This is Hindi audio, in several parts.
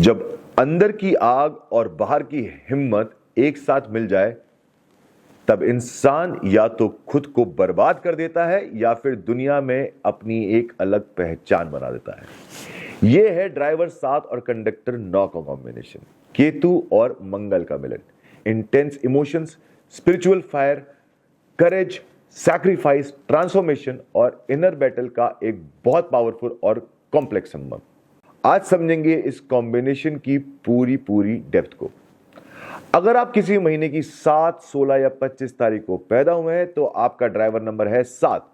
जब अंदर की आग और बाहर की हिम्मत एक साथ मिल जाए तब इंसान या तो खुद को बर्बाद कर देता है या फिर दुनिया में अपनी एक अलग पहचान बना देता है। यह है ड्राइवर 7 और कंडक्टर 9 का कॉम्बिनेशन, केतु और मंगल का मिलन। इंटेंस इमोशंस, स्पिरिचुअल फायर, करेज, सैक्रिफाइस, ट्रांसफॉर्मेशन और इनर बैटल का एक बहुत पावरफुल और कॉम्प्लेक्स संबंध। आज समझेंगे इस कॉम्बिनेशन की पूरी डेप्थ को। अगर आप किसी महीने की 7, 16 या 25 तारीख को पैदा हुए हैं तो आपका ड्राइवर नंबर है 7,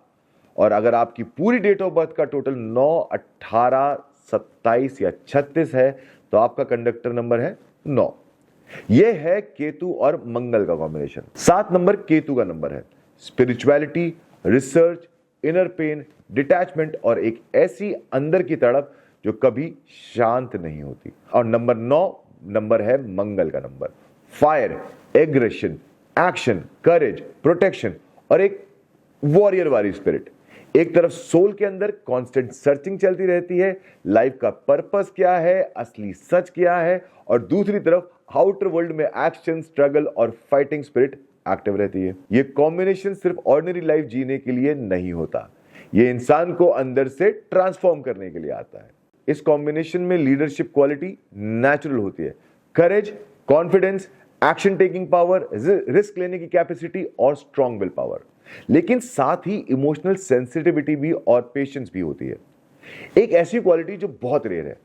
और अगर आपकी पूरी डेट ऑफ बर्थ का टोटल 9, 18, 27 या 36 है तो आपका कंडक्टर नंबर है 9। यह है केतु और मंगल का कॉम्बिनेशन। 7 नंबर केतु का नंबर है। Spirituality, research, inner pain, detachment और एक ऐसी अंदर की तड़प जो कभी शांत नहीं होती। और नंबर 9 नंबर है मंगल का नंबर। फायर, एग्रेशन, एक्शन, करेज, प्रोटेक्शन और एक वॉरियर वाली स्पिरिट। एक तरफ सोल के अंदर कांस्टेंट सर्चिंग चलती रहती है, लाइफ का पर्पस क्या है, असली सच क्या है, और दूसरी तरफ आउटर वर्ल्ड में एक्शन, स्ट्रगल और फाइटिंग स्पिरिट एक्टिव रहती है। ये कॉम्बिनेशन सिर्फ ऑर्डिनरी लाइफ जीने के लिए नहीं होता, ये इंसान को अंदर से ट्रांसफॉर्म करने के लिए आता है। इस कॉम्बिनेशन में लीडरशिप क्वालिटी नेचुरल होती है, courage, confidence, action taking power, risk लेने की कैपेसिटी और स्ट्रॉन्ग विल पावर, लेकिन साथ ही इमोशनल सेंसिटिविटी भी और पेशेंस भी होती है। एक ऐसी क्वालिटी जो बहुत रेयर है,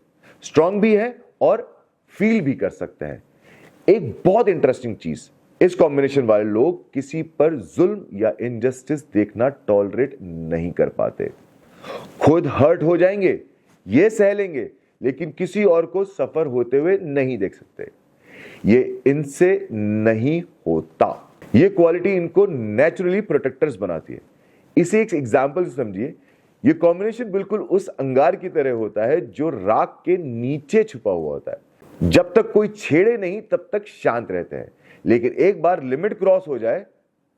स्ट्रॉन्ग भी है और फील भी कर सकते हैं। एक बहुत इंटरेस्टिंग चीज, इस कॉम्बिनेशन वाले लोग किसी पर जुल्म या इनजस्टिस देखना टॉलरेट नहीं कर पाते। खुद हर्ट हो जाएंगे, ये सह लेंगे, लेकिन किसी और को सफर होते हुए नहीं देख सकते। ये इनसे नहीं होता। ये क्वालिटी इनको नेचुरली प्रोटेक्टर्स बनाती है। इसे एक एग्जांपल से समझिए। ये कॉम्बिनेशन बिल्कुल उस अंगार की तरह होता है जो राख के नीचे छुपा हुआ होता है। जब तक कोई छेड़े नहीं तब तक शांत रहते हैं, लेकिन एक बार लिमिट क्रॉस हो जाए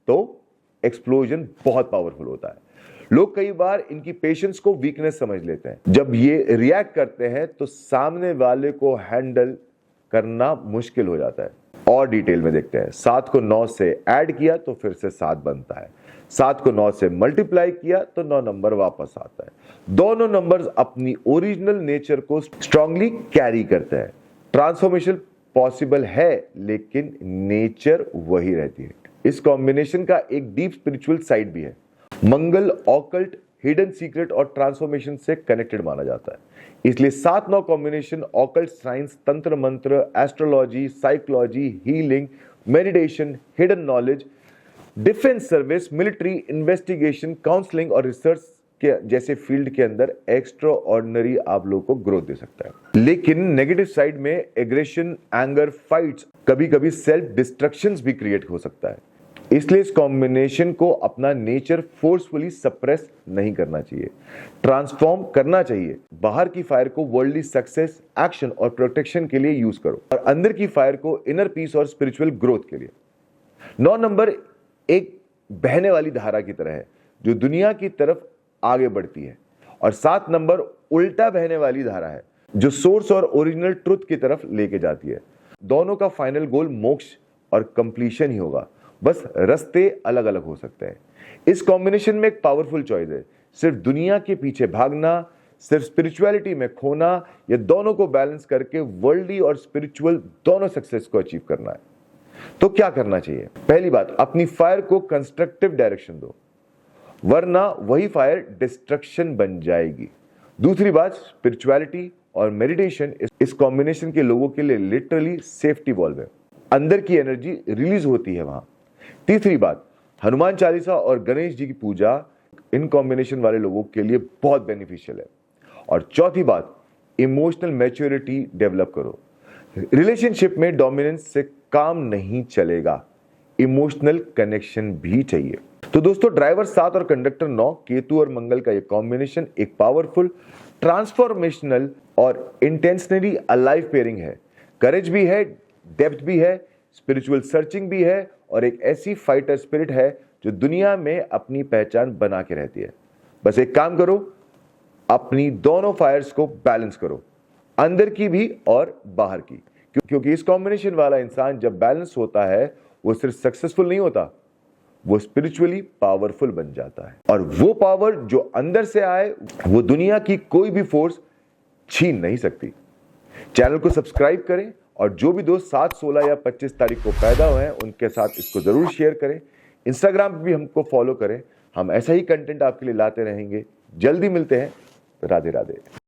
तो एक्सप्लोजन बहुत पावरफुल होता है। लोग कई बार इनकी पेशेंस को वीकनेस समझ लेते हैं। जब ये रिएक्ट करते हैं तो सामने वाले को हैंडल करना मुश्किल हो जाता है। और डिटेल में देखते हैं। 7 को 9 से ऐड किया तो फिर से 7 बनता है। 7 को 9 से मल्टीप्लाई किया तो 9 नंबर वापस आता है। दोनों नंबर्स अपनी ओरिजिनल नेचर को स्ट्रांगली कैरी करते हैं। ट्रांसफॉर्मेशन पॉसिबल है, लेकिन नेचर वही रहती है। इस कॉम्बिनेशन का एक डीप स्पिरिचुअल साइड भी है। मंगल ऑकल्ट, हिडन सीक्रेट और ट्रांसफॉर्मेशन से कनेक्टेड माना जाता है। इसलिए 7-9 कॉम्बिनेशन ऑकल्ट साइंस, तंत्र मंत्र, astrology, psychology, healing, meditation, hidden knowledge, defence service, military, investigation, counselling और रिसर्च के जैसे फील्ड के अंदर एक्स्ट्रा ऑर्डिनरी आप लोगों को ग्रोथ दे सकता है। लेकिन नेगेटिव साइड में एग्रेशन, एंगर, फाइट्स, कभी कभी सेल्फ डिस्ट्रक्शंस भी क्रिएट हो सकता है। इसलिए इस कॉम्बिनेशन को अपना नेचर फोर्सफुली सप्रेस नहीं करना चाहिए, ट्रांसफॉर्म करना चाहिए। बाहर की फायर को वर्ल्डली सक्सेस, एक्शन और प्रोटेक्शन के लिए यूज करो, और अंदर की फायर को इनर पीस और स्पिरिचुअल ग्रोथ के लिए। 9 नंबर एक बहने वाली धारा की तरह है जो दुनिया की तरफ आगे बढ़ती है, और 7 नंबर उल्टा बहने वाली धारा है जो सोर्स और ओरिजिनल ट्रुथ की तरफ लेके जाती है। दोनों का फाइनल गोल मोक्ष और कंप्लीशन ही होगा, बस रास्ते अलग अलग हो सकते हैं। इस कॉम्बिनेशन में एक पावरफुल चॉइस है, सिर्फ दुनिया के पीछे भागना, सिर्फ स्पिरिचुअलिटी में खोना, या दोनों को बैलेंस करके वर्ल्डली और स्पिरिचुअल दोनों सक्सेस को अचीव करना है। तो क्या करना चाहिए? पहली बात, अपनी फायर को कंस्ट्रक्टिव डायरेक्शन दो, वरना वही फायर डिस्ट्रक्शन बन जाएगी। दूसरी बात, स्पिरिचुअलिटी और मेडिटेशन इस कॉम्बिनेशन के लोगों के लिए लिटरली सेफ्टी वॉल्व है। अंदर की एनर्जी रिलीज होती है वहां। तीसरी बात, हनुमान चालीसा और गणेश जी की पूजा इन कॉम्बिनेशन वाले लोगों के लिए बहुत बेनिफिशियल है। और चौथी बात, इमोशनल मैच्योरिटी डेवलप करो। रिलेशनशिप में डोमिनेंस से काम नहीं चलेगा, इमोशनल कनेक्शन भी चाहिए। तो दोस्तों, ड्राइवर 7 और कंडक्टर 9, केतु और मंगल का ये कॉम्बिनेशन एक पावरफुल, ट्रांसफॉर्मेशनल और इंटेंशनली अलाइव पेयरिंग है। करेज भी है, डेप्थ भी है, स्पिरिचुअल सर्चिंग भी है, और एक ऐसी फाइटर स्पिरिट है जो दुनिया में अपनी पहचान बना के रहती है। बस एक काम करो, अपनी दोनों फायर्स को बैलेंस करो, अंदर की भी और बाहर की। क्योंकि इस कॉम्बिनेशन वाला इंसान जब बैलेंस होता है, वो सिर्फ सक्सेसफुल नहीं होता, वो स्पिरिचुअली पावरफुल बन जाता है। और वो पावर जो अंदर से आए, वो दुनिया की कोई भी फोर्स छीन नहीं सकती। चैनल को सब्सक्राइब करें और जो भी दोस्त 7, 16 या 25 तारीख को पैदा हुए हैं उनके साथ इसको जरूर शेयर करें। इंस्टाग्राम पे भी हमको फॉलो करें, हम ऐसा ही कंटेंट आपके लिए लाते रहेंगे। जल्दी मिलते हैं। राधे राधे।